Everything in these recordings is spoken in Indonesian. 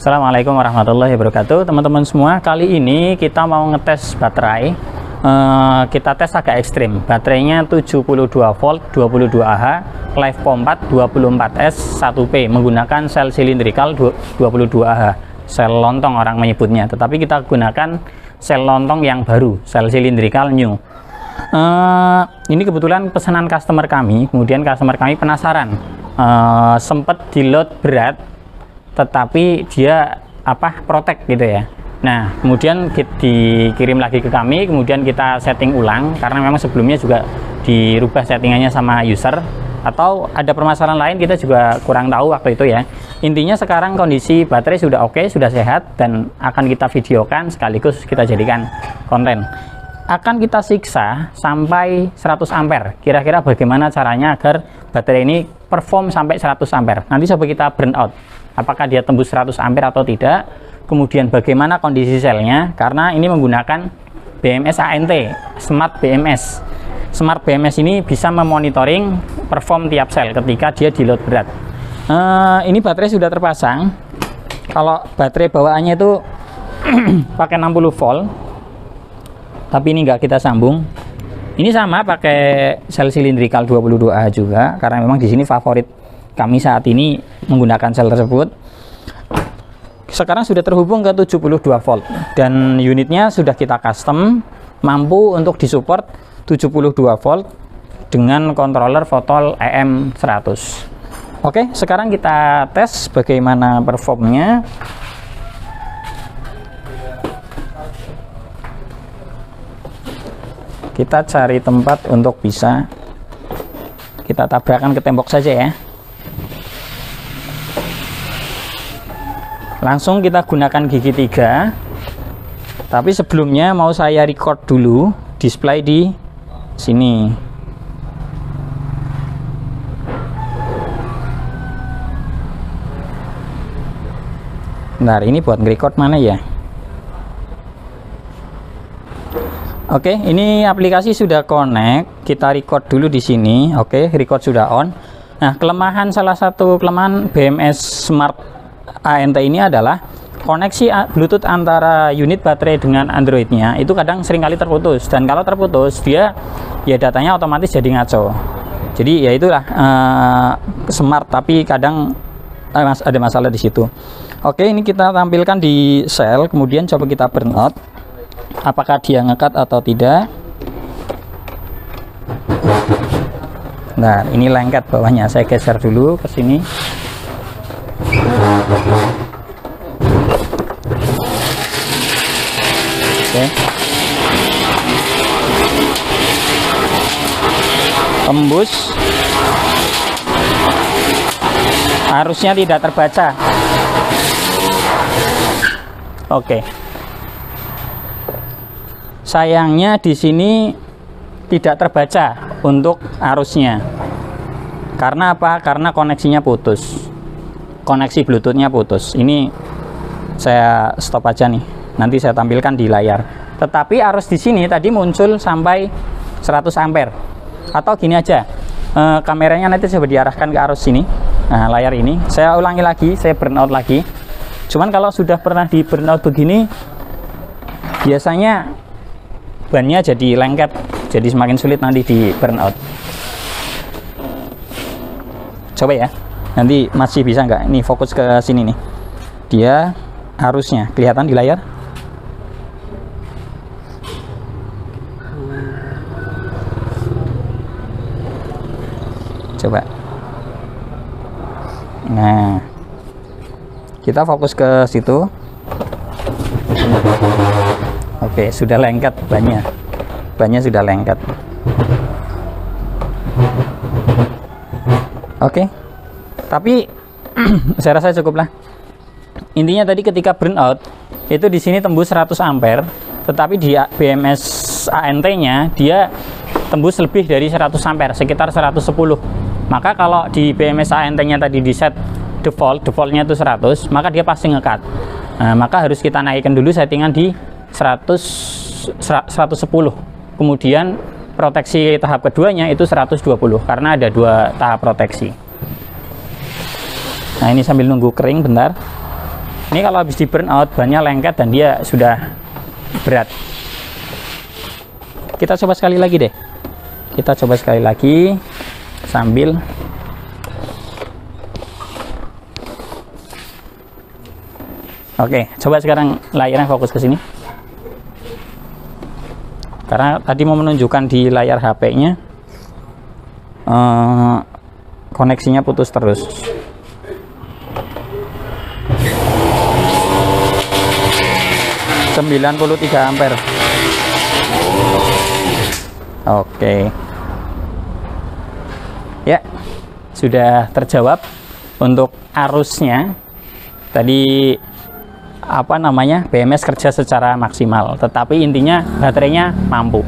Assalamualaikum warahmatullahi wabarakatuh, teman-teman semua. Kali ini kita mau ngetes baterai. Kita tes agak ekstrim. Baterainya 72 volt 22 Ah, LiFePO 4 24S 1P menggunakan sel silindrikal 22 Ah. Sel lontong orang menyebutnya, tetapi kita gunakan sel lontong yang baru, sel silindrikal new. Ini kebetulan pesanan customer kami, kemudian customer kami penasaran. Sempat di load berat, tetapi dia protek gitu ya. Nah, kemudian dikirim lagi ke kami, kemudian kita setting ulang karena memang sebelumnya juga dirubah settingannya sama user, atau ada permasalahan lain kita juga kurang tahu waktu itu ya. Intinya sekarang kondisi baterai sudah oke, sudah sehat, dan akan kita videokan sekaligus kita jadikan konten. Akan kita siksa sampai 100 ampere. Kira-kira bagaimana caranya agar baterai ini perform sampai 100 ampere. Nanti coba kita burn out. Apakah dia tembus 100 ampere atau tidak. Kemudian bagaimana kondisi selnya, karena ini menggunakan BMS ANT, Smart BMS. Smart BMS ini bisa memonitoring perform tiap sel ketika dia di load berat. Ini baterai sudah terpasang. Kalau baterai bawaannya itu pakai 60 volt, tapi ini enggak kita sambung. Ini sama pakai sel silindrikal 22 Ah juga, karena memang di sini favorit kami saat ini menggunakan sel tersebut. Sekarang sudah terhubung ke 72 volt dan unitnya sudah kita custom, mampu untuk disupport 72 volt dengan controller Fotol EM100. Oke, sekarang kita tes bagaimana performnya. Kita cari tempat untuk bisa kita tabrakan ke tembok saja ya. Langsung kita gunakan gigi 3. Tapi sebelumnya mau saya record dulu display di sini. Bentar, ini buat nge-record mana ya? Oke, ini aplikasi sudah connect. Kita record dulu di sini. Oke, record sudah on. Nah, salah satu kelemahan BMS Smart ANT ini adalah koneksi Bluetooth antara unit baterai dengan Androidnya itu kadang seringkali terputus, dan kalau terputus dia ya datanya otomatis jadi ngaco. Jadi ya itulah smart, tapi kadang ada masalah di situ. Oke, ini kita tampilkan di sel, kemudian coba kita burn out. Apakah dia ngekat atau tidak? Nah, ini lengket bawahnya. Saya geser dulu ke sini. Oke. Tembus. Arusnya tidak terbaca. Oke. Sayangnya di sini tidak terbaca untuk arusnya. Karena apa? Karena koneksinya putus. Koneksi Bluetoothnya putus. Ini saya stop aja nih. Nanti saya tampilkan di layar. Tetapi arus di sini tadi muncul sampai 100 ampere. Atau gini aja. Kameranya nanti coba diarahkan ke arus sini. Nah, layar ini. Saya ulangi lagi, saya burn out lagi. Cuman kalau sudah pernah di burn out begini, biasanya bannya jadi lengket, jadi semakin sulit nanti di burnout. Coba ya, nanti masih bisa nggak? Ini fokus ke sini nih, dia arusnya kelihatan di layar. Coba. Nah, kita fokus ke situ. Oke, sudah lengket bannya sudah lengket. Oke, tapi saya rasa cukup lah. Intinya tadi ketika burnout itu di sini tembus 100 ampere, tetapi di BMS ANT-nya dia tembus lebih dari 100 ampere, sekitar 110. Maka kalau di BMS ANT-nya tadi di set defaultnya itu 100, maka dia pasti ngekat. Nah, maka harus kita naikkan dulu settingan di 110. Kemudian proteksi tahap keduanya itu 120 karena ada 2 tahap proteksi. Nah, ini sambil nunggu kering bentar. Ini kalau habis di burn out, bannya lengket dan dia sudah berat. Kita coba sekali lagi deh. Kita coba sekali lagi sambil oke, coba sekarang layarnya fokus ke sini. Karena tadi mau menunjukkan di layar HP-nya koneksinya putus terus. ...93 ampere. Oke. Ya, sudah terjawab untuk arusnya. Tadi apa namanya, BMS kerja secara maksimal, tetapi intinya baterainya mampu.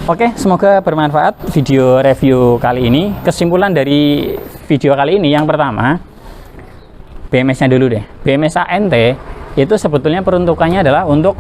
Oke, semoga bermanfaat video review kali ini. Kesimpulan dari video kali ini, yang pertama, BMS-nya dulu deh. BMS ANT itu sebetulnya peruntukannya adalah untuk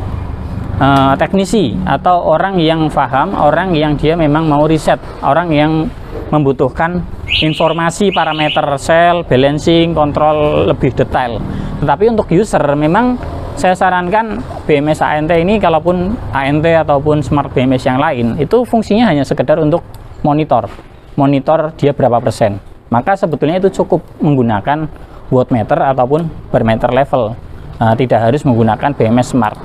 teknisi atau orang yang paham, orang yang dia memang mau riset, orang yang membutuhkan informasi parameter sel, balancing, kontrol lebih detail. Tetapi untuk user memang saya sarankan BMS ANT ini, kalaupun ANT ataupun smart BMS yang lain, itu fungsinya hanya sekedar untuk monitor dia berapa persen. Maka sebetulnya itu cukup menggunakan wattmeter ataupun bar meter level, tidak harus menggunakan BMS smart.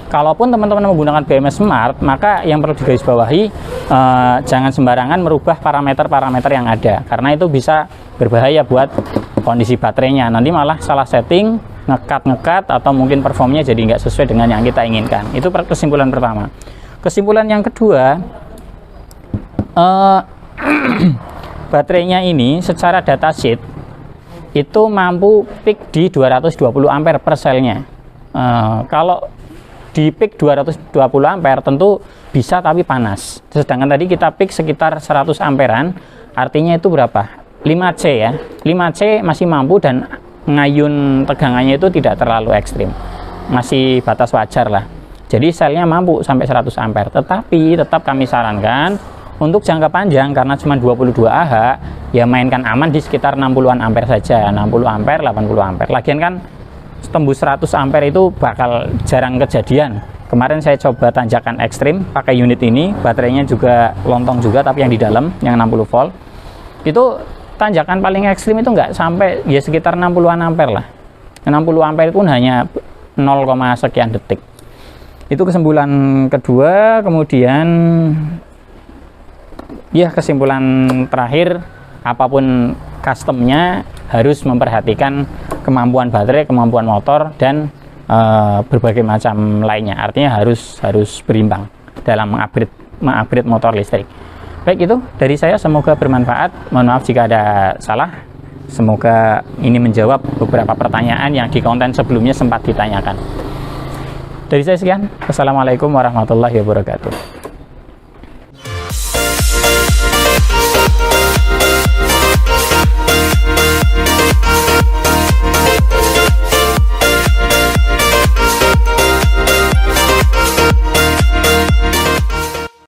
Kalaupun teman-teman menggunakan BMS smart, maka yang perlu digarisbawahi, jangan sembarangan merubah parameter-parameter yang ada, karena itu bisa berbahaya buat kondisi baterainya. Nanti malah salah setting, ngekat atau mungkin performnya jadi nggak sesuai dengan yang kita inginkan. Itu kesimpulan pertama. Kesimpulan yang kedua, baterainya ini secara datasheet itu mampu peak di 220 ampere per selnya. Kalau di peak 220 ampere tentu bisa, tapi panas. Sedangkan tadi kita peak sekitar 100 amperan, artinya itu berapa? 5C ya. 5C masih mampu dan ngayun tegangannya itu tidak terlalu ekstrim. Masih batas wajar lah. Jadi selnya mampu sampai 100 ampere. Tetapi tetap kami sarankan untuk jangka panjang, karena cuma 22 Ah, ya mainkan aman di sekitar 60-an ampere saja. 60 ampere, 80 ampere. Lagian kan tembus 100 ampere itu bakal jarang kejadian. Kemarin saya coba tanjakan ekstrim pakai unit ini, baterainya juga lontong juga, tapi yang di dalam yang 60 volt itu tanjakan paling ekstrim itu nggak sampai, ya sekitar 60-an ampere lah. 60 ampere pun hanya 0, sekian detik. Itu kesimpulan kedua. Kemudian ya kesimpulan terakhir, apapun customnya harus memperhatikan kemampuan baterai, kemampuan motor, dan berbagai macam lainnya. Artinya harus berimbang dalam mengupgrade motor listrik. Baik, itu dari saya, semoga bermanfaat. Mohon maaf jika ada salah. Semoga ini menjawab beberapa pertanyaan yang di konten sebelumnya sempat ditanyakan. Dari saya sekian. Wassalamualaikum warahmatullahi wabarakatuh.